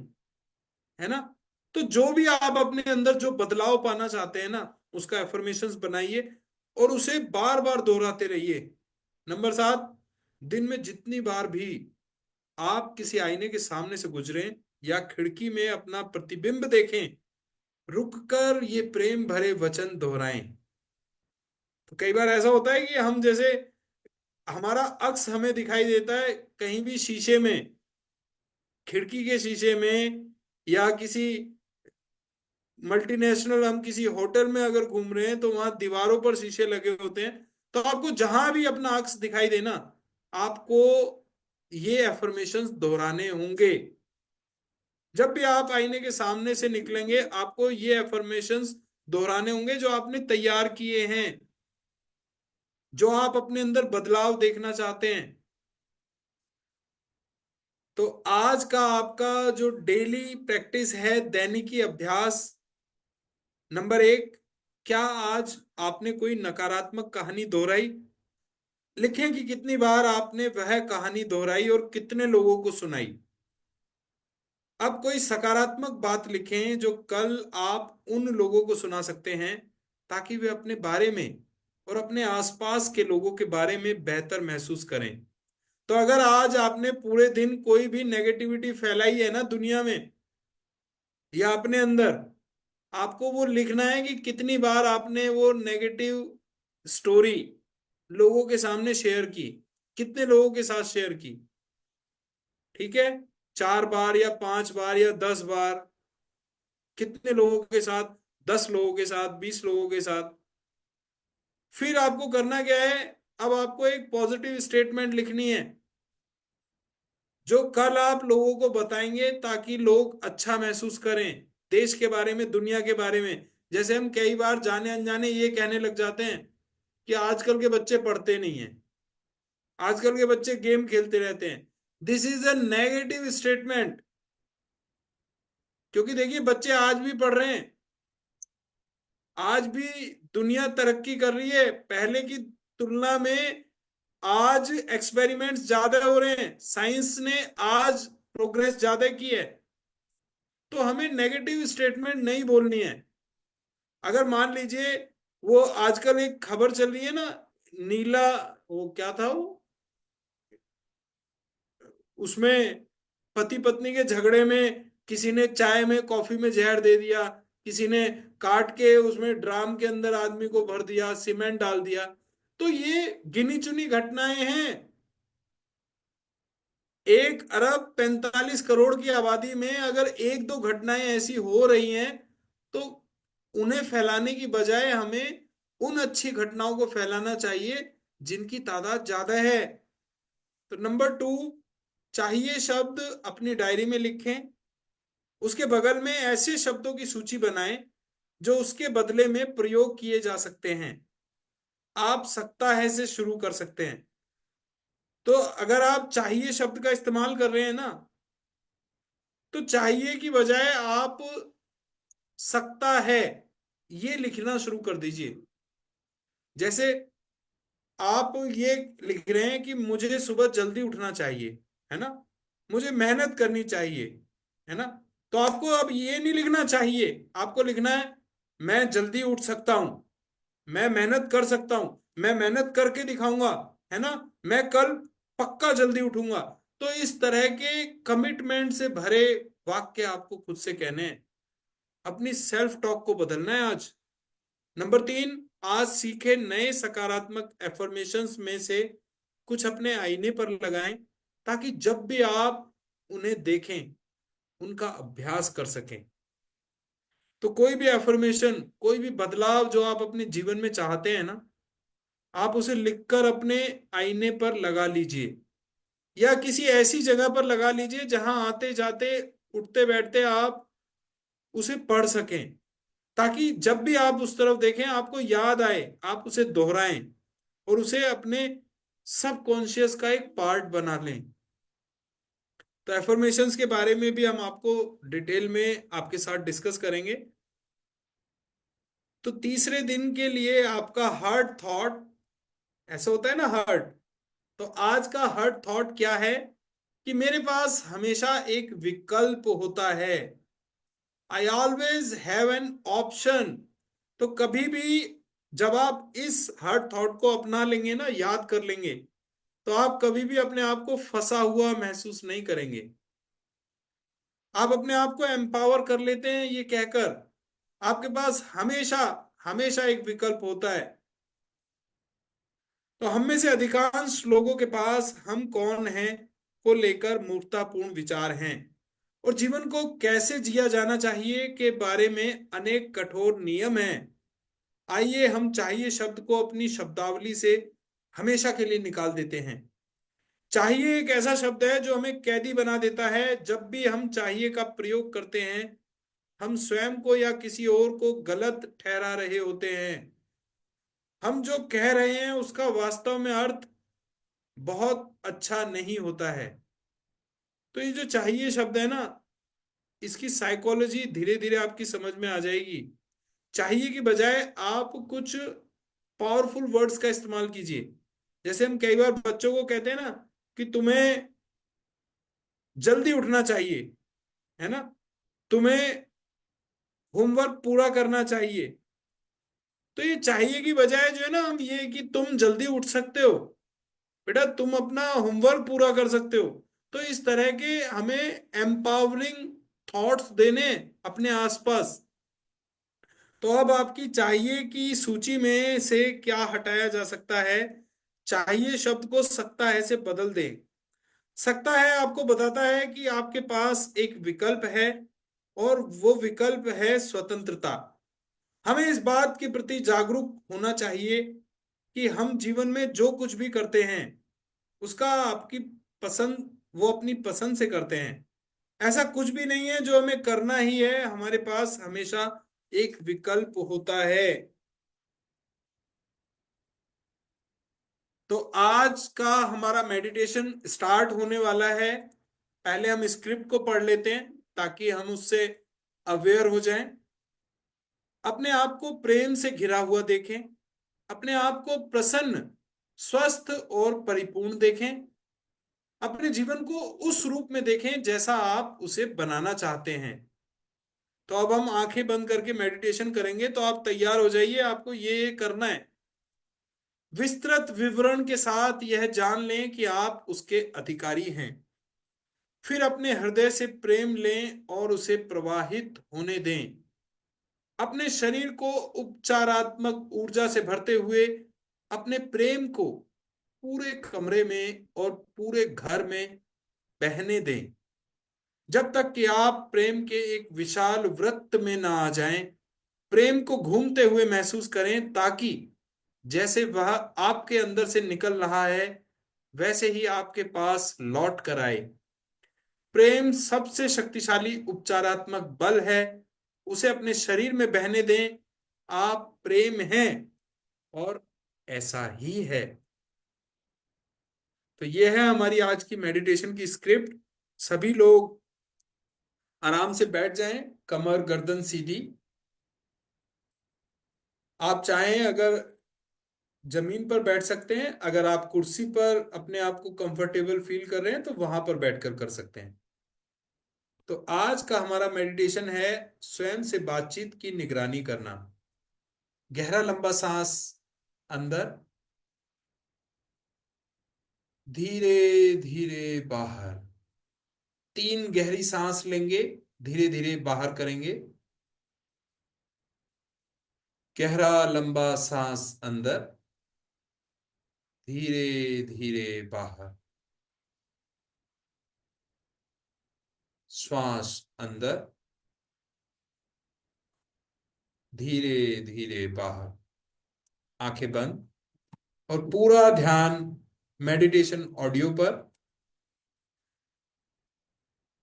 है ना। तो जो भी आप अपने अंदर जो बदलाव पाना चाहते हैं ना, उसका एफर्मेशंस बनाइए और उसे बार बार दोहराते रहिए। नंबर 7, दिन में जितनी बार भी आप किसी आईने के सामने से गुजरें या खिड़की में अपना प्रतिबिंब देखें, रुककर ये प्रेम भरे वचन दोहराएं। तो कई बार ऐसा होता है कि हम जैसे हमारा अक्स हमें दिखाई देता है कहीं भी शीशे में, खिड़की के शीशे में, या किसी मल्टीनेशनल हम किसी होटल में अगर घूम रहे हैं तो वहां दीवारों पर शीशे लगे होते हैं। तो आपको जहां भी अपना अक्स दिखाई देना, आपको ये एफर्मेशंस दोहराने होंगे। जब भी आप आईने के सामने से निकलेंगे, आपको ये एफर्मेशंस दोहराने होंगे जो आपने तैयार किए हैं, जो आप अपने अंदर बदलाव देखना चाहते हैं। तो आज का आपका जो डेली प्रैक्टिस है, दैनिकी अभ्यास, नंबर 1, क्या आज आपने कोई नकारात्मक कहानी दोहराई? लिखें कि कितनी बार आपने वह कहानी दोहराई और कितने लोगों को सुनाई। अब कोई सकारात्मक बात लिखें जो कल आप उन लोगों को सुना सकते हैं, ताकि वे अपने बारे में और अपने आसपास के लोगों के बारे में बेहतर महसूस करें। तो अगर आज आपने पूरे दिन कोई भी नेगेटिविटी फैलाई है ना दुनिया में या अपने अंदर, आपको वो लिखना है कि कितनी बार आपने वो नेगेटिव स्टोरी लोगों के सामने शेयर की, कितने लोगों के साथ शेयर की। ठीक है, 4 बार या 5 बार या 10 बार, कितने लोगों के साथ, 10 लोगों के साथ, 20 लोगों के साथ। फिर आपको करना क्या है, अब आपको एक पॉजिटिव स्टेटमेंट लिखनी है जो कल आप लोगों को बताएंगे, ताकि लोग अच्छा महसूस करें देश के बारे में, दुनिया के बारे में। जैसे हम कई बार जाने अनजाने ये कहने लग जाते हैं कि आजकल के बच्चे पढ़ते नहीं हैं, आजकल के बच्चे गेम खेलते रहते हैं। This is a negative statement, क्योंकि देखिए बच्चे आज भी पढ़ रहे हैं, आज भी दुनिया तरक्की कर रही है पहले की तुलना में। आज एक्सपेरिमेंट्स ज्यादा हो रहे हैं, साइंस ने आज प्रोग्रेस ज्यादा की है। तो हमें नेगेटिव स्टेटमेंट नहीं बोलनी है। अगर मान लीजिए वो आजकल एक खबर चल रही है ना, नीला, वो क्या था वो, उसमें पति पत्नी के झगड़े में किसी ने चाय में कॉफी में जहर दे दिया, किसी ने काट के उसमें ड्राम के अंदर आदमी को भर दिया, सीमेंट डाल दिया। तो ये गिनी चुनी घटनाएं हैं। 1 अरब 45 करोड़ की आबादी में अगर एक दो घटनाएं ऐसी हो रही हैं, तो उन्हें फैलाने की बजाय हमें उन अच्छी घटनाओं को फैलाना चाहिए जिनकी तादाद ज्यादा है। तो नंबर 2, चाहिए शब्द अपनी डायरी में लिखें। उसके बगल में ऐसे शब्दों की सूची बनाएं जो उसके बदले में प्रयोग किए जा सकते हैं। आप सकता है से शुरू कर सकते हैं। तो अगर आप चाहिए शब्द का इस्तेमाल कर रहे हैं ना, तो चाहिए की बजाय आप सकता है ये लिखना शुरू कर दीजिए। जैसे आप ये लिख रहे हैं कि मुझे सुबह जल्दी उठना चाहिए, है ना, मुझे मेहनत करनी चाहिए, है ना। तो आपको अब ये नहीं लिखना चाहिए, आपको लिखना है मैं जल्दी उठ सकता हूं, मैं मेहनत कर सकता हूं, मैं मेहनत करके दिखाऊंगा, है ना, मैं कल पक्का जल्दी उठूंगा। तो इस तरह के कमिटमेंट से भरे वाक्य आपको खुद से कहने हैं। अपनी सेल्फ टॉक को बदलना है आज। नंबर 3, आज सीखे नए सकारात्मक एफर्मेशंस में से कुछ अपने आईने पर लगाएं ताकि जब भी आप उन्हें देखें उनका अभ्यास कर सकें। तो कोई भी एफर्मेशन, कोई भी बदलाव जो आप अपने जीवन में चाहते हैं ना, आप उसे लिखकर अपने आईने पर लगा लीजिए या किसी ऐसी जगह पर लगा लीजिए जहां आते जाते उठते बैठते आप उसे पढ़ सकें, ताकि जब भी आप उस तरफ देखें आपको याद आए, आप उसे दोहराएं और उसे अपने सबकॉन्शियस का एक पार्ट बना लें। तो एफर्मेशंस के बारे में भी हम आपको डिटेल में आपके साथ डिस्कस करेंगे। तो तीसरे दिन के लिए आपका हार्ट थॉट, ऐसा होता है ना हार्ट, तो आज का हार्ट थॉट क्या है कि मेरे पास हमेशा एक विकल्प होता है। I always have an option. तो कभी भी जब आप इस हार्ट थॉट को अपना लेंगे ना, याद कर लेंगे, तो आप कभी भी अपने आप को फंसा हुआ महसूस नहीं करेंगे। आप अपने आप को एम्पावर कर लेते हैं ये कहकर आपके पास हमेशा हमेशा एक विकल्प होता है। तो हम में से अधिकांश लोगों के पास हम कौन हैं को लेकर मूर्खतापूर्ण विचार हैं और जीवन को कैसे जिया जाना चाहिए के बारे में अनेक कठोर नियम हैं। आइए हम चाहिए शब्द को अपनी शब्दावली से हमेशा के लिए निकाल देते हैं। चाहिए एक ऐसा शब्द है जो हमें कैदी बना देता है। जब भी हम चाहिए का प्रयोग करते हैं हम स्वयं को या किसी और को गलत ठहरा रहे होते हैं। हम जो कह रहे हैं उसका वास्तव में अर्थ बहुत अच्छा नहीं होता है। तो ये जो चाहिए शब्द है ना, इसकी साइकोलॉजी धीरे धीरे आपकी समझ में आ जाएगी। चाहिए की बजाय आप कुछ पावरफुल वर्ड्स का इस्तेमाल कीजिए। जैसे हम कई बार बच्चों को कहते हैं ना कि तुम्हें जल्दी उठना चाहिए, है ना, तुम्हें होमवर्क पूरा करना चाहिए। तो ये चाहिए की बजाय जो है ना, हम ये कि तुम जल्दी उठ सकते हो बेटा, तुम अपना होमवर्क पूरा कर सकते हो। तो इस तरह के हमें एम्पावरिंग थॉट्स देने अपने आसपास। तो अब आपकी चाहिए की सूची में से क्या हटाया जा सकता है। चाहिए शब्द को सकता है से बदल दें। सकता है आपको बताता है कि आपके पास एक विकल्प है और वो विकल्प है स्वतंत्रता। हमें इस बात के प्रति जागरूक होना चाहिए कि हम जीवन में जो कुछ भी करते हैं उसका आपकी पसंद, वो अपनी पसंद से करते हैं। ऐसा कुछ भी नहीं है जो हमें करना ही है, हमारे पास हमेशा एक विकल्प होता है। तो आज का हमारा मेडिटेशन स्टार्ट होने वाला है। पहले हम स्क्रिप्ट को पढ़ लेते हैं ताकि हम उससे अवेयर हो जाएं। अपने आप को प्रेम से घिरा हुआ देखें। अपने आप को प्रसन्न, स्वस्थ और परिपूर्ण देखें। अपने जीवन को उस रूप में देखें जैसा आप उसे बनाना चाहते हैं। तो अब हम आंखें बंद करके मेडिटेशन करेंगे, तो आप तैयार हो जाइए, आपको ये करना है। विस्तृत विवरण के साथ यह जान लें कि आप उसके अधिकारी हैं। फिर अपने हृदय से प्रेम लें और उसे प्रवाहित होने दें। अपने शरीर को उपचारात्मक ऊर्जा से भरते हुए अपने प्रेम को पूरे कमरे में और पूरे घर में बहने दें जब तक कि आप प्रेम के एक विशाल वृत्त में ना आ जाएं प्रेम को घूमते हुए महसूस करें, ताकि जैसे वह आपके अंदर से निकल रहा है वैसे ही आपके पास लौट कर आए। प्रेम सबसे शक्तिशाली उपचारात्मक बल है, उसे अपने शरीर में बहने दें। आप प्रेम हैं और ऐसा ही है। तो ये है हमारी आज की मेडिटेशन की स्क्रिप्ट। सभी लोग आराम से बैठ जाएं, कमर गर्दन सीधी। आप चाहें अगर जमीन पर बैठ सकते हैं, अगर आप कुर्सी पर अपने आप को कंफर्टेबल फील कर रहे हैं तो वहां पर बैठकर कर सकते हैं। तो आज का हमारा मेडिटेशन है स्वयं से बातचीत की निगरानी करना। गहरा लंबा सांस अंदर, धीरे धीरे बाहर। 3 गहरी सांस लेंगे, धीरे धीरे बाहर करेंगे। गहरा लंबा सांस अंदर, धीरे धीरे बाहर। श्वास अंदर, धीरे धीरे बाहर। आंखें बंद और पूरा ध्यान मेडिटेशन ऑडियो पर।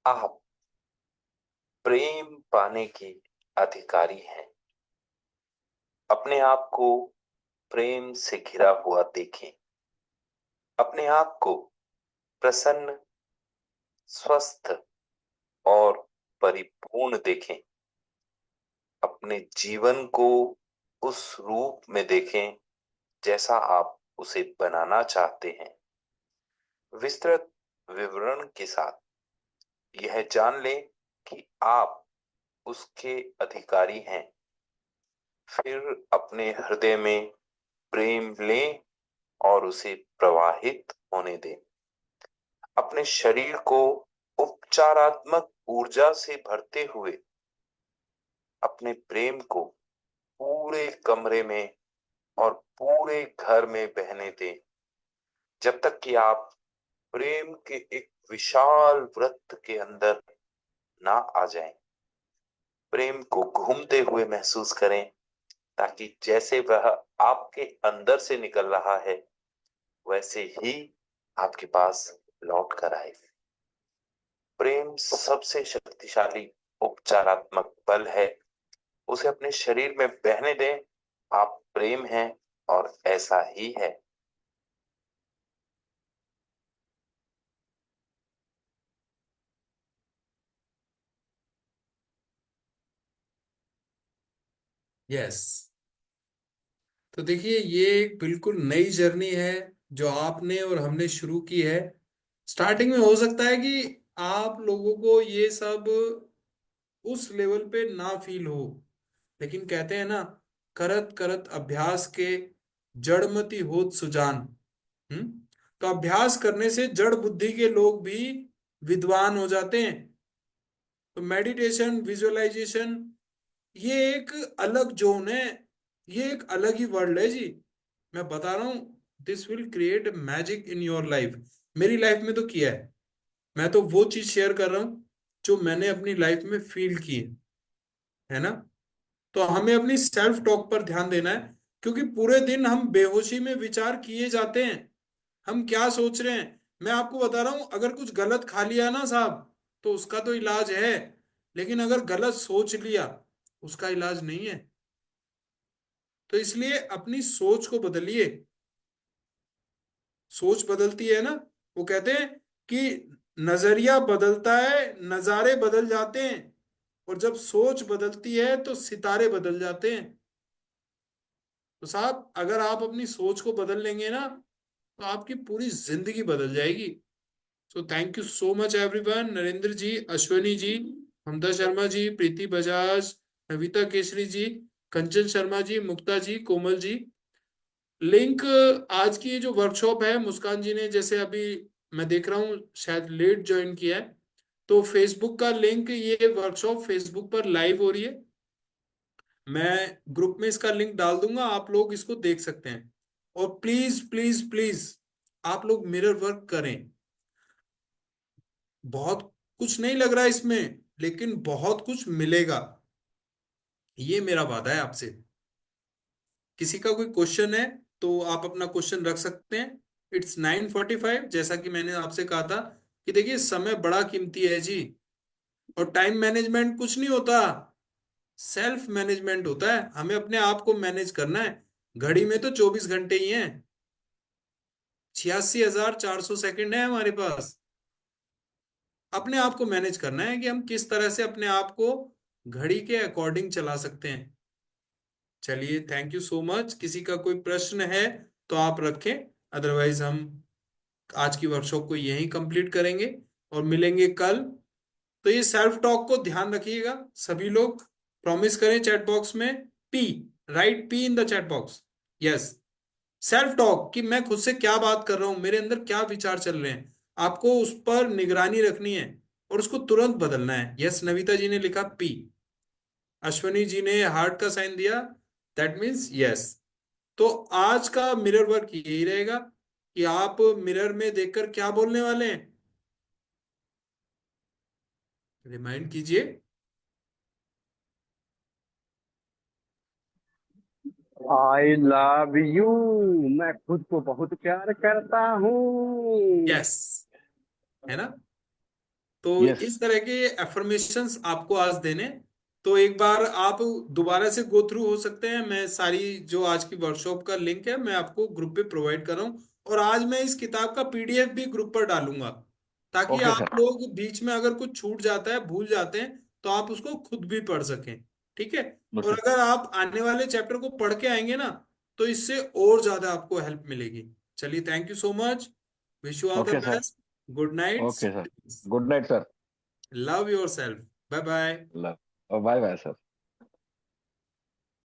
आप प्रेम पाने के अधिकारी हैं। अपने आप को प्रेम से घिरा हुआ देखें। अपने आप को प्रसन्न, स्वस्थ और परिपूर्ण देखें। अपने जीवन को उस रूप में देखें जैसा आप उसे बनाना चाहते हैं। विस्तृत विवरण के साथ यह जान लें कि आप उसके अधिकारी हैं। फिर अपने हृदय में प्रेम लें और उसे प्रवाहित होने दें। अपने शरीर को उपचारात्मक ऊर्जा से भरते हुए अपने प्रेम को पूरे कमरे में और पूरे घर में बहने दें, जब तक कि आप प्रेम के एक विशाल वृत्त के अंदर ना आ जाएं। प्रेम को घूमते हुए महसूस करें, ताकि जैसे वह आपके अंदर से निकल रहा है वैसे ही आपके पास लौट कर आए। प्रेम सबसे शक्तिशाली उपचारात्मक बल है, उसे अपने शरीर में बहने दें। आप प्रेम हैं और ऐसा ही है। यस। तो देखिए, ये एक बिल्कुल नई जर्नी है जो आपने और हमने शुरू की है। स्टार्टिंग में हो सकता है कि आप लोगों को ये सब उस लेवल पे ना फील हो, लेकिन कहते हैं ना, करत करत अभ्यास के जड़मति होत सुजान। हम्म। तो अभ्यास करने से जड़ बुद्धि के लोग भी विद्वान हो जाते हैं। तो मेडिटेशन, विजुअलाइजेशन, ये एक अलग जोन है, ये एक अलग ही वर्ल्ड है जी। मैं बता रहा हूं, this will create magic in your life. मेरी लाइफ में तो किया है। मैं तो वो चीज शेयर कर रहा हूं जो मैंने अपनी लाइफ में फील की है ना। तो हमें अपनी सेल्फ टॉक पर ध्यान देना है, क्योंकि पूरे दिन हम बेहोशी में विचार किए जाते हैं। हम क्या सोच रहे हैं, मैं आपको बता रहा हूं, अगर कुछ गलत खा लिया ना साहब, तो उसका तो इलाज है, लेकिन अगर गलत सोच लिया उसका इलाज नहीं है। तो इसलिए अपनी सोच को बदलिए। सोच बदलती है ना, वो कहते हैं कि नजरिया बदलता है, नजारे बदल जाते हैं, और जब सोच बदलती है तो सितारे बदल जाते हैं। तो साहब, अगर आप अपनी सोच को बदल लेंगे ना, तो आपकी पूरी जिंदगी बदल जाएगी। So thank you so much everyone. Narendra ji, Ashwani ji, Mamta Sharma ji, Preeti Bajaj, Navita Kesari ji, Kanchan Sharma ji, Mukta ji, Komal ji. Link, आज की ये जो वर्कशॉप है, मुस्कान जी ने जैसे अभी, मैं देख रहा हूँ शायद लेट ज्वाइन किया है, तो फेसबुक का लिंक, ये वर्कशॉप फेसबुक पर लाइव हो रही है। मैं ग्रुप में इसका लिंक डाल दूंगा, आप लोग इसको देख सकते हैं। और प्लीज प्लीज प्लीज, आप लोग मिरर वर्क करें। बहुत कुछ नहीं लग रहा है इसमें, लेकिन बहुत कुछ मिलेगा। ये मेरा वादा है आपसे। किसी का कोई क्वेश्चन है तो आप अपना क्वेश्चन रख सकते हैं। इट्स 9:45, जैसा कि मैंने आपसे कहा था कि देखिए समय बड़ा कीमती है जी। और टाइम मैनेजमेंट कुछ नहीं होता, सेल्फ मैनेजमेंट होता है। हमें अपने आप को मैनेज करना है। घड़ी में तो 24 घंटे ही हैं, 86,400 सेकंड है हमारे पास। अपने आप को मैनेज करना है कि हम किस तरह से अपने आप को घड़ी के अकॉर्डिंग चला सकते हैं। चलिए, थैंक यू सो मच। किसी का कोई प्रश्न है तो आप रखें, अदरवाइज हम आज की वर्कशॉप को यहीं कंप्लीट करेंगे और मिलेंगे कल। तो ये सेल्फ टॉक को ध्यान रखिएगा सभी लोग। प्रॉमिस करें चैट बॉक्स में P, right P in the chat box. Yes, self talk कि मैं खुद से क्या बात कर रहा हूं, मेरे अंदर क्या विचार चल रहे हैं, आपको उस पर निगरानी रखनी है और उसको तुरंत बदलना है। यस, नविता जी ने लिखा पी, अश्वनी जी ने हार्ट का साइन दिया, दैट मीन्स यस। तो आज का मिरर वर्क यही रहेगा कि आप मिरर में देखकर क्या बोलने वाले हैं, रिमाइंड कीजिए। आई लव यू, मैं खुद को बहुत प्यार करता हूँ। यस, है ना। तो यस। इस तरह के एफर्मेशंस आपको आज देने। तो एक बार आप दोबारा से गो थ्रू हो सकते हैं। मैं सारी जो आज की वर्कशॉप का लिंक है मैं आपको ग्रुप पे प्रोवाइड कर रहा हूँ। और आज मैं इस किताब का पीडीएफ भी ग्रुप पर डालूंगा, ताकि ओके आप सर। लोग बीच में अगर कुछ छूट जाता है, भूल जाते हैं, तो आप उसको खुद भी पढ़ सकें। ठीक है। और ओके। अगर आप आने वाले चैप्टर को पढ़ के आएंगे ना, तो इससे और ज्यादा आपको हेल्प मिलेगी। चलिए, thank you so much, wish you all the okay sir. Best, good night, okay sir. Good night sir. Love your self, bye bye. Love. Bye bye sir.